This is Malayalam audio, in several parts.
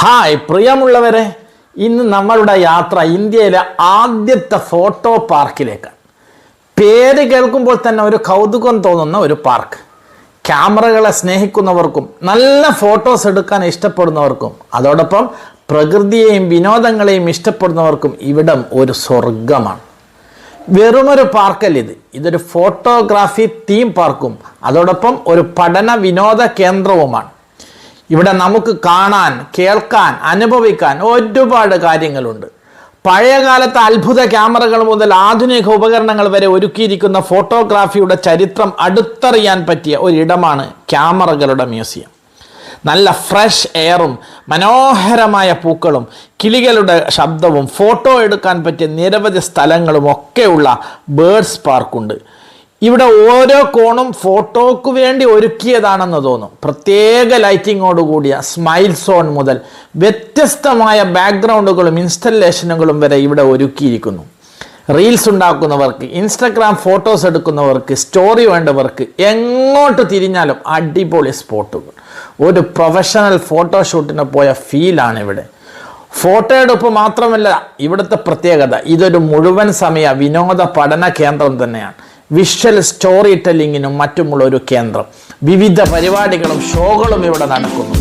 ഹായ് പ്രിയമുള്ളവരെ, ഇന്ന് നമ്മളുടെ യാത്ര ഇന്ത്യയിലെ ആദ്യത്തെ ഫോട്ടോ പാർക്കിലേക്കാണ്. പേര് കേൾക്കുമ്പോൾ തന്നെ ഒരു കൗതുകം തോന്നുന്ന ഒരു പാർക്ക്. ക്യാമറകളെ സ്നേഹിക്കുന്നവർക്കും നല്ല ഫോട്ടോസ് എടുക്കാൻ ഇഷ്ടപ്പെടുന്നവർക്കും അതോടൊപ്പം പ്രകൃതിയെയും വിനോദങ്ങളെയും ഇഷ്ടപ്പെടുന്നവർക്കും ഇവിടം ഒരു സ്വർഗമാണ്. വെറുമൊരു പാർക്കല്ല ഇതൊരു ഫോട്ടോഗ്രാഫി തീം പാർക്കും അതോടൊപ്പം ഒരു പഠന വിനോദ കേന്ദ്രവുമാണ്. ഇവിടെ നമുക്ക് കാണാൻ, കേൾക്കാൻ, അനുഭവിക്കാൻ ഒരുപാട് കാര്യങ്ങളുണ്ട്. പഴയകാലത്തെ അത്ഭുത ക്യാമറകൾ മുതൽ ആധുനിക ഉപകരണങ്ങൾ വരെ ഒരുക്കിയിരിക്കുന്ന ഫോട്ടോഗ്രാഫിയുടെ ചരിത്രം അടുത്തറിയാൻ പറ്റിയ ഒരിടമാണ് ക്യാമറകളുടെ മ്യൂസിയം. നല്ല ഫ്രഷ് എയറും മനോഹരമായ പൂക്കളും കിളികളുടെ ശബ്ദവും ഫോട്ടോ എടുക്കാൻ പറ്റിയ നിരവധി സ്ഥലങ്ങളും ഒക്കെയുള്ള ബേർഡ്സ് പാർക്കുണ്ട്. ഇവിടെ ഓരോ കോണും ഫോട്ടോക്ക് വേണ്ടി ഒരുക്കിയതാണെന്ന് തോന്നും. പ്രത്യേക ലൈറ്റിങ്ങോടുകൂടിയ സ്മൈൽ സോൺ മുതൽ വ്യത്യസ്തമായ ബാക്ക്ഗ്രൗണ്ടുകളും ഇൻസ്റ്റലേഷനുകളും വരെ ഇവിടെ ഒരുക്കിയിരിക്കുന്നു. റീൽസ് ഉണ്ടാക്കുന്നവർക്ക്, ഇൻസ്റ്റഗ്രാം ഫോട്ടോസ് എടുക്കുന്നവർക്ക്, സ്റ്റോറി വേണ്ടവർക്ക് എങ്ങോട്ട് തിരിഞ്ഞാലും അടിപൊളി സ്പോട്ടുകൾ. ഒരു പ്രൊഫഷണൽ ഫോട്ടോഷൂട്ടിന് പോയ ഫീലാണ് ഇവിടെ. ഫോട്ടോ എടുപ്പ് മാത്രമല്ല ഇവിടുത്തെ പ്രത്യേകത, ഇതൊരു മുഴുവൻ സമയ വിനോദ പഠന കേന്ദ്രം തന്നെയാണ്. വിഷ്വൽ സ്റ്റോറി ടെല്ലിങ്ങിനും മറ്റുമുള്ള ഒരു കേന്ദ്രം. വിവിധ പരിപാടികളും ഷോകളും ഇവിടെ നടക്കുന്നു.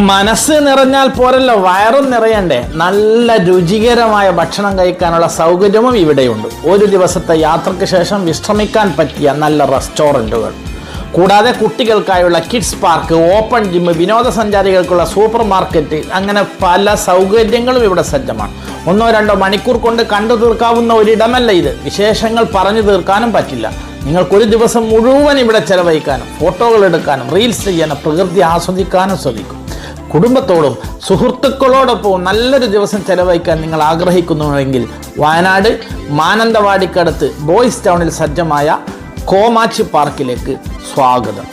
മനസ്സ് നിറഞ്ഞാൽ പോരല്ലോ, വയറും നിറയണ്ടേ. നല്ല രുചികരമായ ഭക്ഷണം കഴിക്കാനുള്ള സൗകര്യവും ഇവിടെയുണ്ട്. ഒരു ദിവസത്തെ യാത്രയ്ക്ക് ശേഷം വിശ്രമിക്കാൻ പറ്റിയ നല്ല റെസ്റ്റോറൻറ്റുകൾ, കൂടാതെ കുട്ടികൾക്കായുള്ള കിഡ്സ് പാർക്ക്, ഓപ്പൺ ജിം, വിനോദസഞ്ചാരികൾക്കുള്ള സൂപ്പർ മാർക്കറ്റ്, അങ്ങനെ പല സൗകര്യങ്ങളും ഇവിടെ സജ്ജമാണ്. 1-2 മണിക്കൂർ കൊണ്ട് കണ്ടു തീർക്കാവുന്ന ഒരിടമല്ല ഇത്. വിശേഷങ്ങൾ പറഞ്ഞു തീർക്കാനും പറ്റില്ല. നിങ്ങൾക്കൊരു ദിവസം മുഴുവൻ ഇവിടെ ചെലവഴിക്കാനും ഫോട്ടോകൾ എടുക്കാനും റീൽസ് ചെയ്യാനും പ്രകൃതി ആസ്വദിക്കാനും സാധിക്കും. കുടുംബത്തോടും സുഹൃത്തുക്കളോടൊപ്പം നല്ലൊരു ദിവസം ചെലവഴിക്കാൻ നിങ്ങൾ ആഗ്രഹിക്കുന്നുവെങ്കിൽ വയനാട് മാനന്തവാടിക്കടുത്ത് ബോയ്സ് ടൗണിൽ സജ്ജമായ കോമാച്ചി പാർക്കിലേക്ക് സ്വാഗതം.